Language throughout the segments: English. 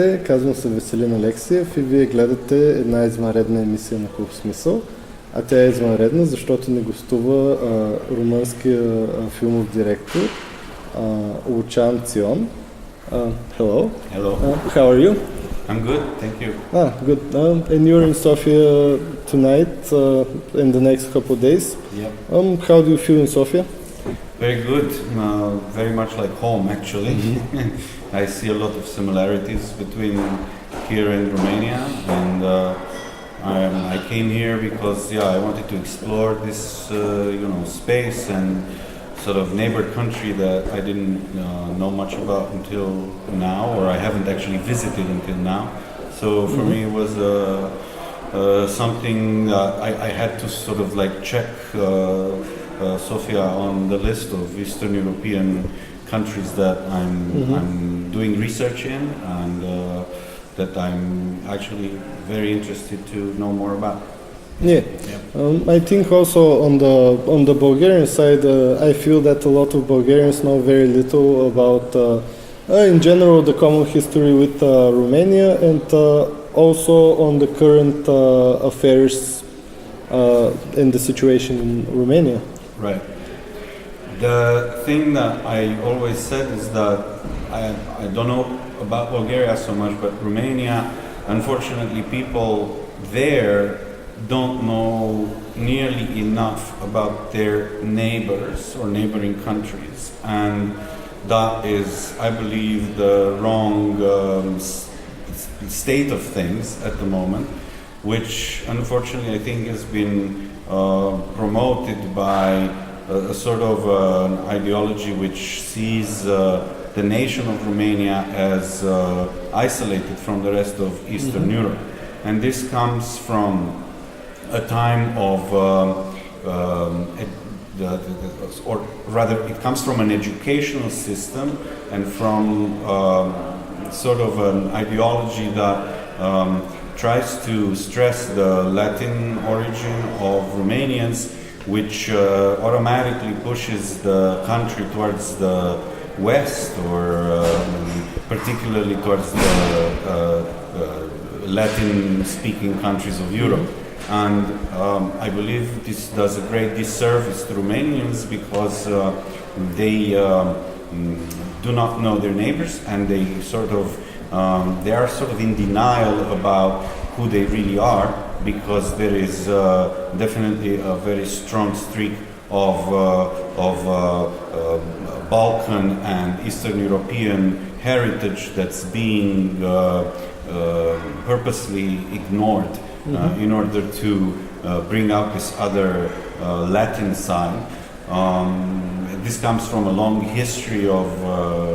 Здравейте, казвам се Веселин Алексиев и вие гледате една извънредна емисия на Хубав смисъл. А тя е извънредна, защото ни гостува румънския филмов директор Лучан Цион. Hello. Hello. How are you? I'm good, thank you. Good. And you're in Sofia tonight, in the next couple of days. Yep. How do you feel in Sofia? Very good. Very much like home, actually. I see a lot of similarities between here and Romania, and I came here because I wanted to explore this space and sort of neighbor country that I didn't know much about until now, or I haven't actually visited until now. So for me it was something I had to sort of like check Sofia on the list of Eastern European countries that I'm doing research in, and that I'm actually very interested to know more about. Yeah, I think also on the Bulgarian side, I feel that a lot of Bulgarians know very little about, in general, the common history with Romania, and also on the current affairs and the situation in Romania. Right. The thing that I always said is that I don't know about Bulgaria so much, but Romania, unfortunately, people there don't know nearly enough about their neighbors or neighboring countries, and that is, I believe, the wrong state of things at the moment, which unfortunately I think has been promoted by a sort of an ideology which sees the nation of Romania as isolated from the rest of Eastern Europe, and this comes from a time of, or rather, it comes from an educational system and from sort of an ideology that tries to stress the Latin origin of Romanians, which automatically pushes the country towards the West, or particularly towards the Latin-speaking countries of Europe. And I believe this does a great disservice to Romanians because they do not know their neighbors, and they are sort of in denial about who they really are, because there is definitely a very strong streak of Balkan and Eastern European heritage that's being purposely ignored in order to bring out this other Latin side. This comes from a long history of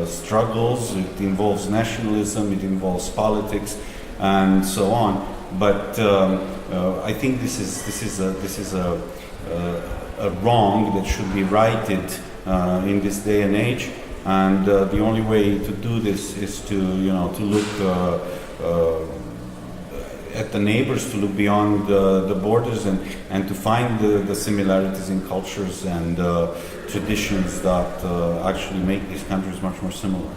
struggles. It involves nationalism, it involves politics, and so on. But I think this is a wrong that should be righted in this day and age. And the only way to do this is to look at the neighbors, to look beyond the borders, and to find the similarities in cultures and traditions that actually make these countries much more similar.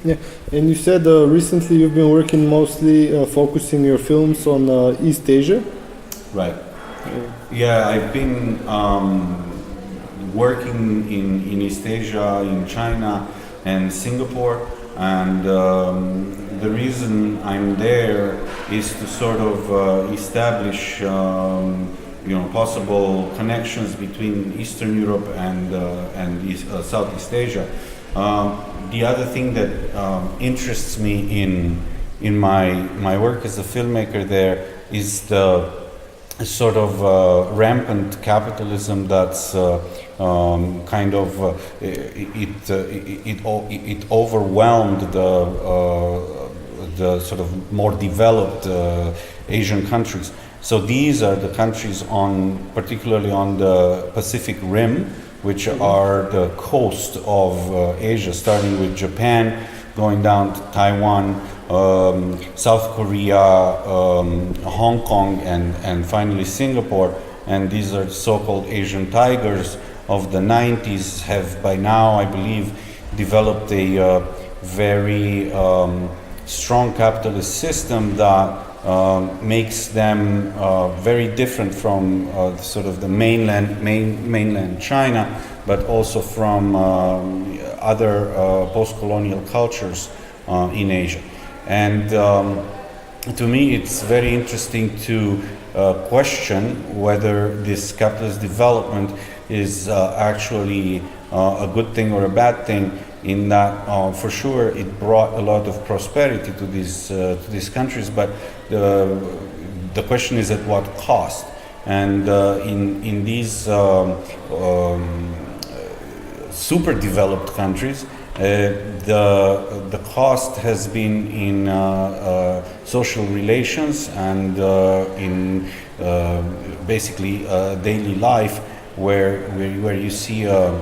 Yeah, and you said recently you've been working mostly focusing your films on East Asia. Right. Yeah, I've been working in East Asia, in China and Singapore, and the reason I'm there is to sort of establish possible connections between Eastern Europe and Southeast Asia. The other thing that interests me in my work as a filmmaker there is the sort of rampant capitalism that's it overwhelmed the sort of more developed Asian countries. So these are the countries particularly on the Pacific Rim, which are the coast of Asia, starting with Japan, going down to Taiwan, South Korea, Hong Kong, and finally Singapore. And these are the so-called Asian tigers of the 90s, have by now, I believe, developed a very strong capitalist system that makes them very different from sort of the mainland China, but also from other post-colonial cultures in Asia. And to me, it's very interesting to question whether this capitalist development is actually a good thing or a bad thing. In that, for sure, it brought a lot of prosperity to these countries, but the question is at what cost. And in these super developed countries, the cost has been in social relations and in basically daily life, where you see a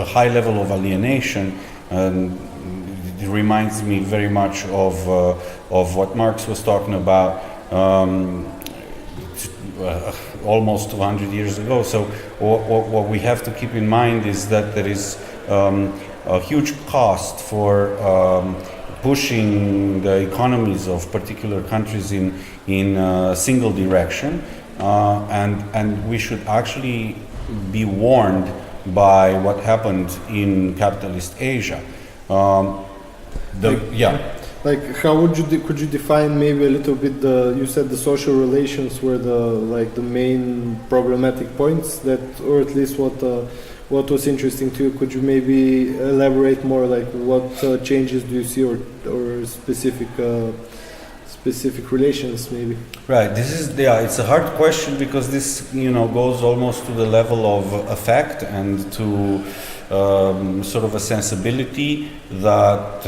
high level of alienation. And it reminds me very much of what Marx was talking about almost 200 years ago. So what we have to keep in mind is that there is a huge cost for pushing the economies of particular countries in a single direction, and we should actually be warned by what happened in capitalist Asia. Like, how would you could you define maybe a little bit you said the social relations were the main problematic points, that, or at least what was interesting to you? Could you maybe elaborate more, like what changes do you see, or specific relations maybe? Right. It's a hard question, because this goes almost to the level of affect and to sort of a sensibility that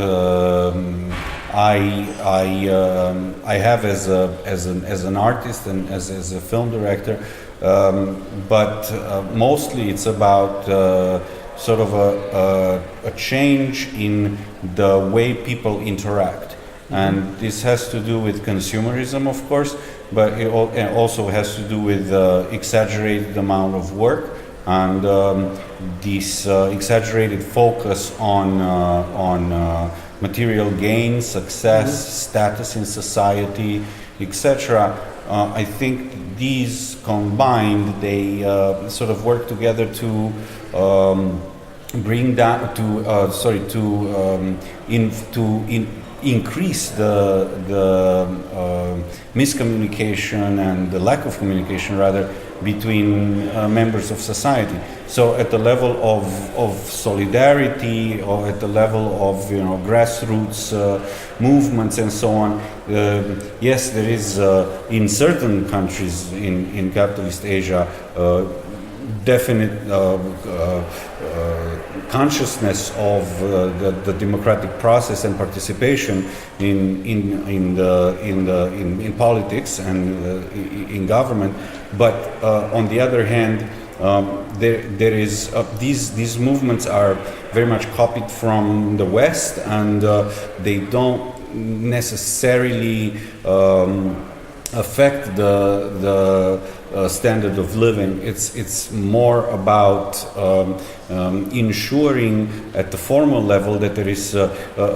I have as an artist and as a film director, but mostly it's about sort of a change in the way people interact. And this has to do with consumerism, of course, but it also has to do with exaggerated amount of work and this exaggerated focus on material gain, success, status in society, etc. I think these combined, they sort of work together to bring that to increase the miscommunication and the lack of communication, rather, between members of society. So at the level of solidarity, or at the level of grassroots movements and so on, yes, there is in certain countries in capitalist Asia definite consciousness of the democratic process and participation in politics and in government, but on the other hand, there is these movements are very much copied from the West, and they don't necessarily affect the standard of living. It's more about ensuring at the formal level that there is a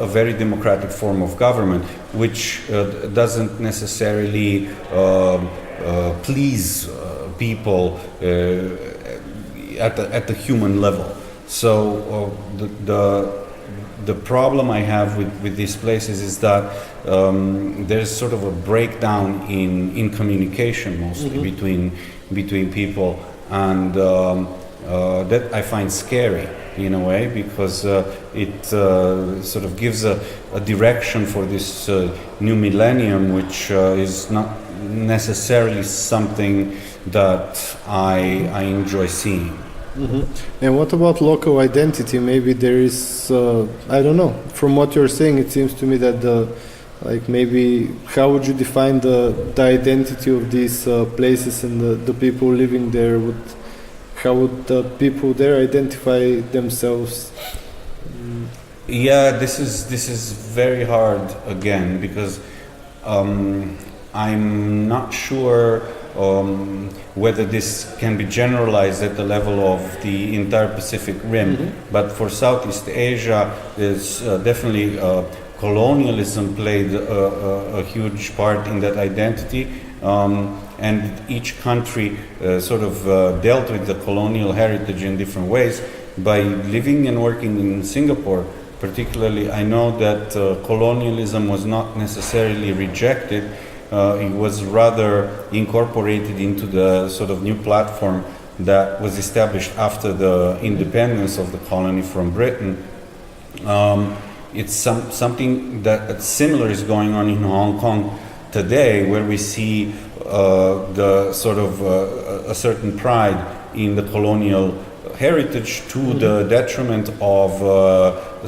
very democratic form of government, which doesn't necessarily please people at the human level. So the problem I have with these places is that there's sort of a breakdown in communication, mostly between people, and that I find scary in a way, because it sort of gives a direction for this new millennium, which is not necessarily something that I enjoy seeing. And what about local identity? Maybe there is, I don't know, from what you're saying, it seems to me that maybe how would you define the identity of these places and the people living there? How would the people there identify themselves? Yeah, this is very hard again, because I'm not sure whether this can be generalized at the level of the entire Pacific Rim. But for Southeast Asia, there's definitely colonialism played a huge part in that identity. And each country sort of dealt with the colonial heritage in different ways. By living and working in Singapore, particularly, I know that colonialism was not necessarily rejected. It was rather incorporated into the sort of new platform that was established after the independence of the colony from Britain. It's something that similar is going on in Hong Kong today, where we see the sort of a certain pride in the colonial heritage to the detriment of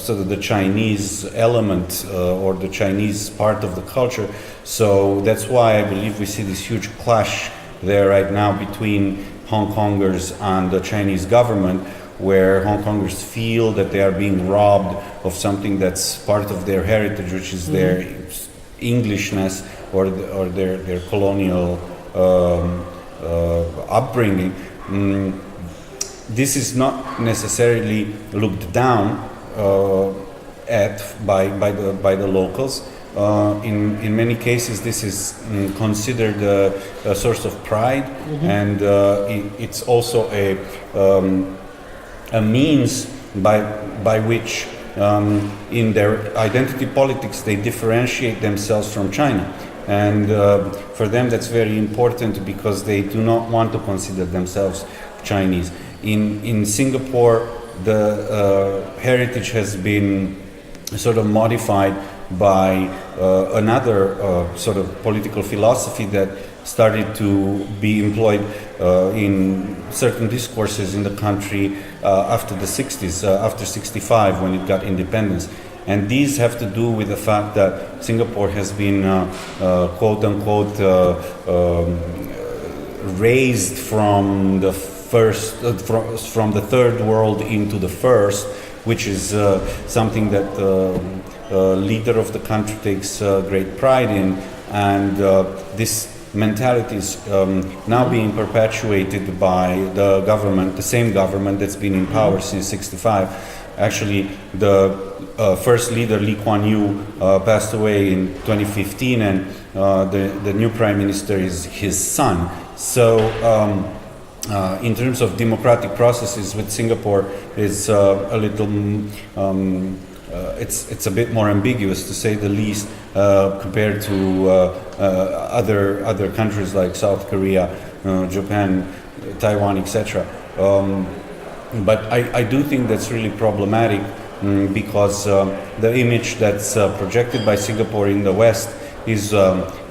sort of the Chinese element or the Chinese part of the culture. So that's why I believe we see this huge clash there right now between Hong Kongers and the Chinese government, where Hong Kongers feel that they are being robbed of something that's part of their heritage, which is their Englishness or their colonial upbringing. This is not necessarily looked down at by the locals. In many cases, this is considered a source of pride, and it's also a means by which in their identity politics they differentiate themselves from China. And for them that's very important because they do not want to consider themselves Chinese. In Singapore, the heritage has been sort of modified by another sort of political philosophy that started to be employed in certain discourses in the country after the 60s, after 65 when it got independence. And these have to do with the fact that Singapore has been quote unquote raised from the first, from the third world into the first, which is something that the leader of the country takes great pride in, and this mentality is now being perpetuated by the government, the same government that's been in power since '65. Actually, the first leader, Lee Kuan Yew, passed away in 2015, and the new prime minister is his son. So, in terms of democratic processes with Singapore, is a little. It's a bit more ambiguous, to say the least, compared to other countries like South Korea, Japan, Taiwan, etc. But I do think that's really problematic because the image that's projected by Singapore in the West is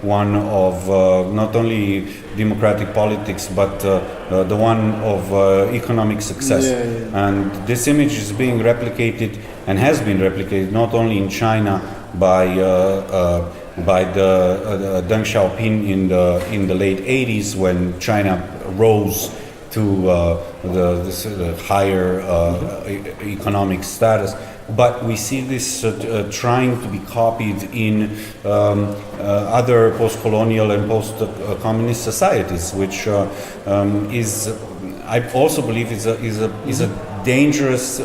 one of not only democratic politics, but the one of economic success. And this image is being replicated and has been replicated not only in China by the Deng Xiaoping in the late 80s, when China rose to the higher economic status, but we see this trying to be copied in other post-colonial and post-communist societies, which is, I also believe, is a dangerous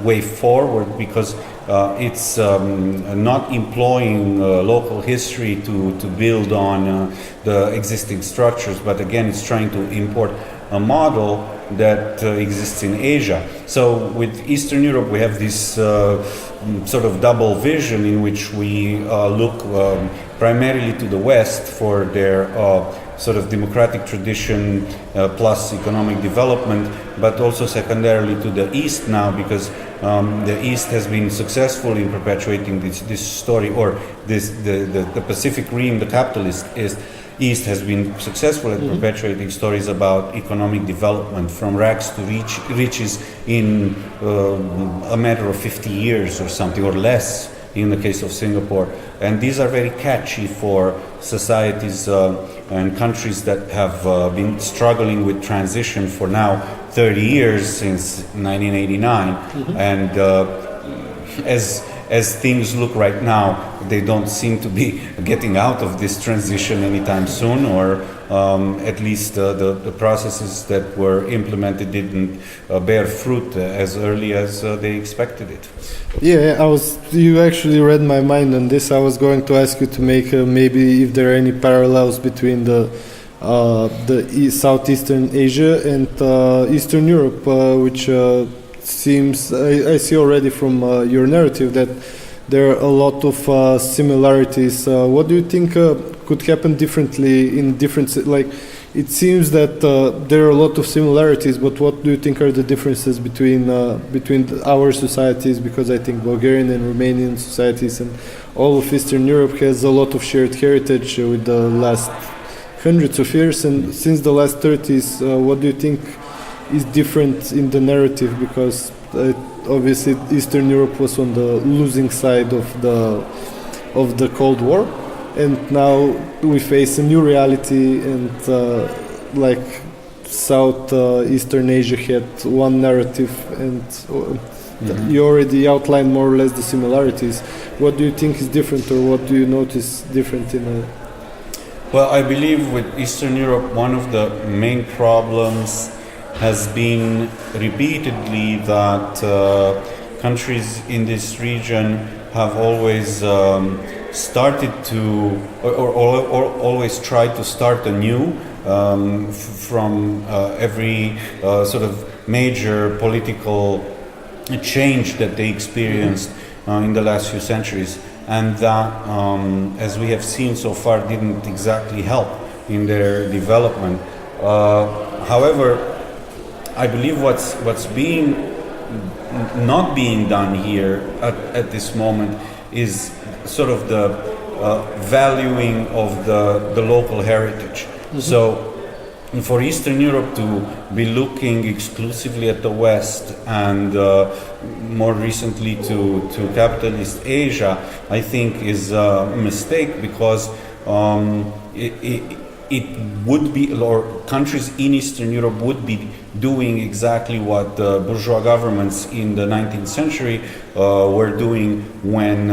way forward, because it's not employing local history to build on the existing structures, but again, it's trying to import a model that exists in Asia. So with Eastern Europe, we have this sort of double vision in which we look primarily to the West for their sort of democratic tradition plus economic development, but also secondarily to the East now, because the East has been successful in perpetuating this story, or the Pacific Rim, the capitalist East has been successful at perpetuating stories about economic development from rags to riches in a matter of 50 years or something, or less in the case of Singapore. And these are very catchy for societies and countries that have been struggling with transition for now 30 years, since 1989. And as things look right now, they don't seem to be getting out of this transition anytime soon, or at least the processes that were implemented didn't bear fruit as early as they expected it. Yeah, you actually read my mind on this. I was going to ask you to make maybe if there are any parallels between the Southeastern Asia and Eastern Europe, which seems, I see already from your narrative that there are a lot of similarities. What do you think could happen differently in different, like, it seems that there are a lot of similarities, but what do you think are the differences between our societies? Because I think Bulgarian and Romanian societies and all of Eastern Europe has a lot of shared heritage with the last hundreds of years, and since the last 30s, what do you think is different in the narrative? Because obviously Eastern Europe was on the losing side of the Cold War, and now we face a new reality, and like Southeastern Asia had one narrative, and you already outlined more or less the similarities. What do you think is different, or what do you notice different in a... Well, I believe with Eastern Europe, one of the main problems has been repeatedly that countries in this region have always started to, or always tried to start anew from every sort of major political change that they experienced in the last few centuries. And that, as we have seen so far, didn't exactly help in their development. However, I believe what's not being done here at this moment is sort of the valuing of the local heritage. So, for Eastern Europe to be looking exclusively at the West and more recently to capitalist Asia, I think is a mistake, because it would be, or countries in Eastern Europe would be doing exactly what the bourgeois governments in the 19th century were doing when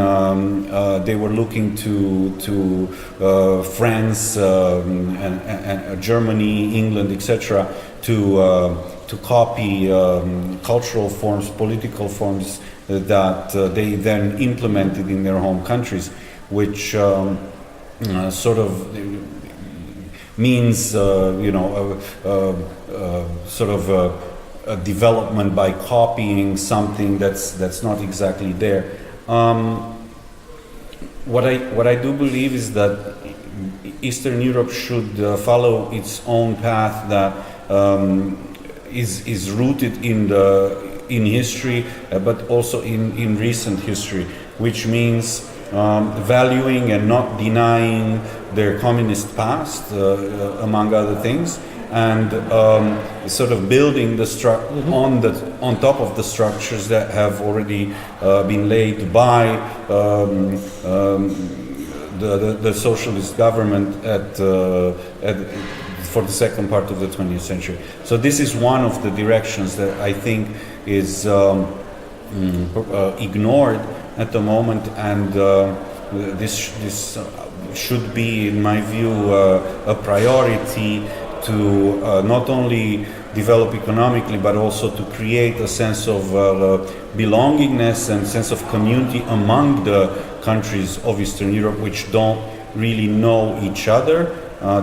they were looking to France and Germany, England, etc., to copy cultural forms, political forms that they then implemented in their home countries, which sort of means, sort of a development by copying something that's not exactly there. What I do believe is that Eastern Europe should follow its own path that is rooted in history, but also in recent history, which means valuing and not denying their communist past, among other things, and sort of building the on top of the structures that have already been laid by the socialist government for the second part of the 20th century. So this is one of the directions that I think is ignored at the moment, and this should be, in my view, a priority to not only develop economically, but also to create a sense of belongingness and sense of community among the countries of Eastern Europe, which don't really know each other,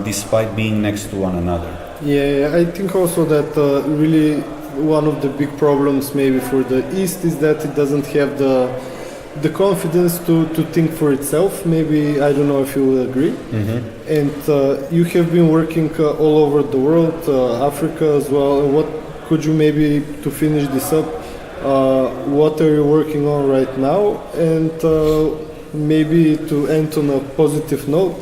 despite being next to one another. Yeah, I think also that really one of the big problems maybe for the East is that it doesn't have the confidence to think for itself. Maybe, I don't know if you will agree. And you have been working all over the world, Africa as well. What could you, maybe to finish this up, what are you working on right now? And maybe to end on a positive note,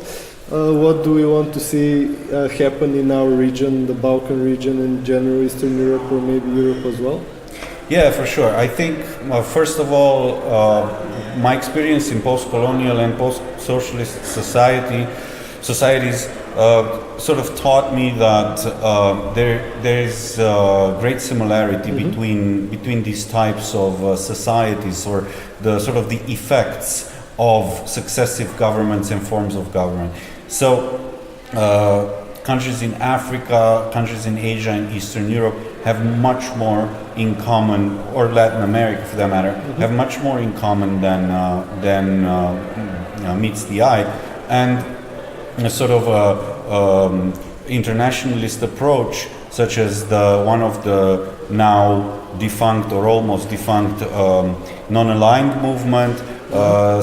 what do we want to see happen in our region, the Balkan region, in general, Eastern Europe, or maybe Europe as well? Yeah, for sure. I think, first of all, my experience in post-colonial and post-socialist societies sort of taught me that there is great similarity between these types of societies, or the sort of the effects of successive governments and forms of government. So countries in Africa, countries in Asia and Eastern Europe have much more in common, or Latin America for that matter, have much more in common than meets the eye. And a sort of a internationalist approach, such as the one of the now defunct or almost defunct non-aligned movement,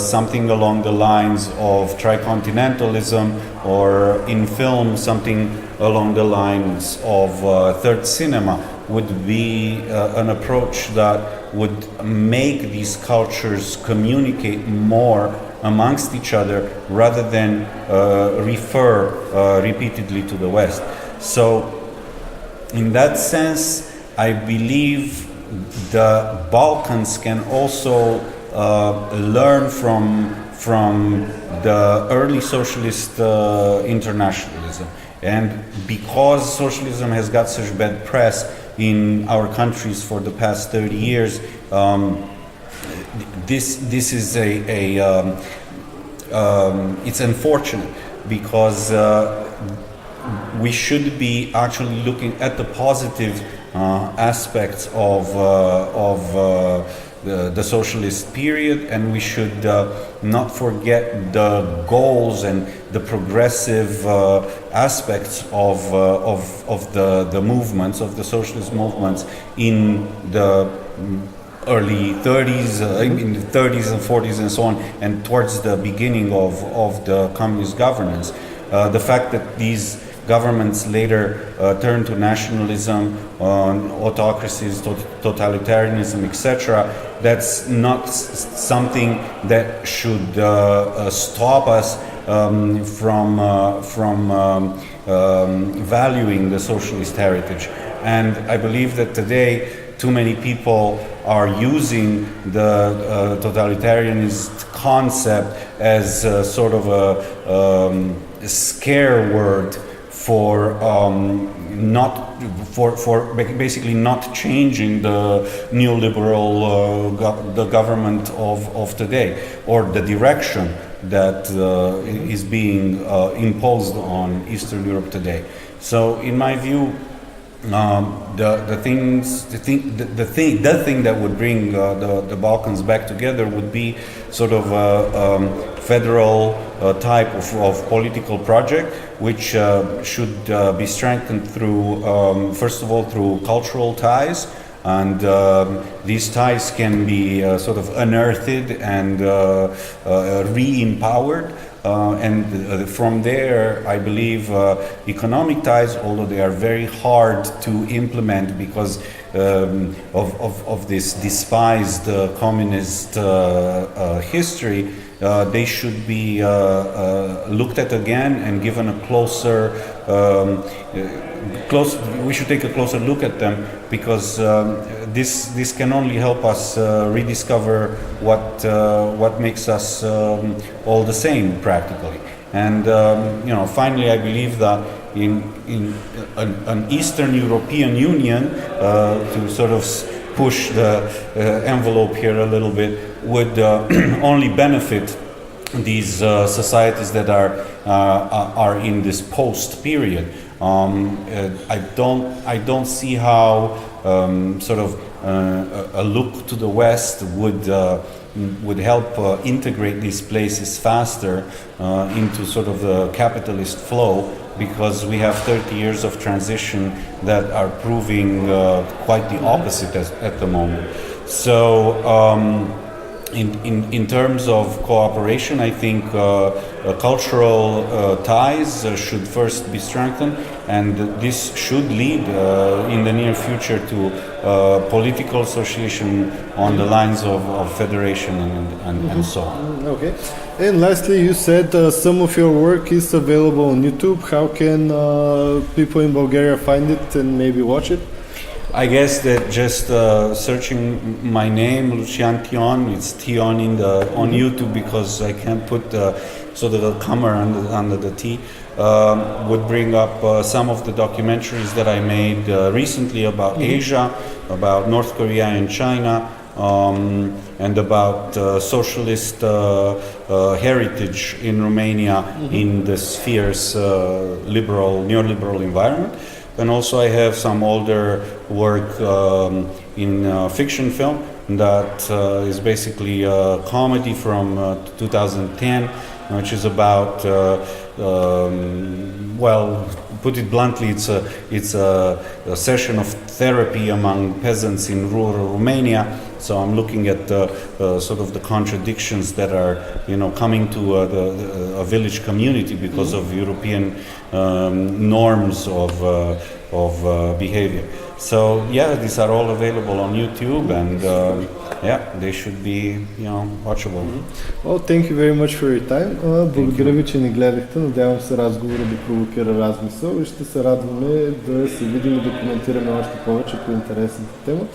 something along the lines of tricontinentalism, or in film something along the lines of third cinema, would be an approach that would make these cultures communicate more amongst each other rather than refer repeatedly to the West. So in that sense, I believe the Balkans can also learn from the early socialist internationalism. And because socialism has got such bad press in our countries for the past 30 years, this is it's unfortunate, because we should be actually looking at the positive aspects of the socialist period, and we should not forget the goals and the progressive aspects of the movements, of the socialist movements in the early 30s, in the 30s and 40s and so on, and towards the beginning of the communist governance. The fact that these governments later turned to nationalism, autocracies, totalitarianism, etc., that's not something that should stop us from valuing the socialist heritage. And I believe that today too many people are using the totalitarianist concept as sort of a scare word for basically not changing the neoliberal the government of today, or the direction that is being imposed on Eastern Europe today. So in my view, the thing that would bring the Balkans back together would be sort of a federal type of political project, which should be strengthened through, first of all, through cultural ties. And these ties can be sort of unearthed and re-empowered. And from there, I believe economic ties, although they are very hard to implement because of this despised communist history, they should be looked at again and given a closer we should take a closer look at them, because this can only help us rediscover what makes us all the same practically. And finally, I believe that in an Eastern European Union, to sort of push the envelope here a little bit, would only benefit these societies that are in this post period. I don't see how sort of a look to the West would help integrate these places faster into sort of the capitalist flow, because we have 30 years of transition that are proving quite the opposite at the moment. So in terms of cooperation, I think cultural ties should first be strengthened, and this should lead in the near future to political association on the lines of federation and so on. Okay. And lastly, you said some of your work is available on YouTube. How can people in Bulgaria find it and maybe watch it? I guess that just searching my name, Lучан Цион, it's Tion on YouTube, because I can't put sort of a comma under the T, would bring up some of the documentaries that I made recently about Asia, about North Korea and China, and about socialist heritage in Romania in this fierce neoliberal environment. And also I have some older work in fiction film that is basically a comedy from 2010, which is about, well, put it bluntly, it's a session of therapy among peasants in rural Romania. So I'm looking at sort of the contradictions that are, coming to a village community because of European norms of behavior. So yeah, these are all available on YouTube, and they should be, watchable. Well, thank you very much for your time. Благодаря ви, че ни гледахте. Надявам се разговора да провокира размисъл и ще се радваме да се видим и да коментираме още повече по интересната тема.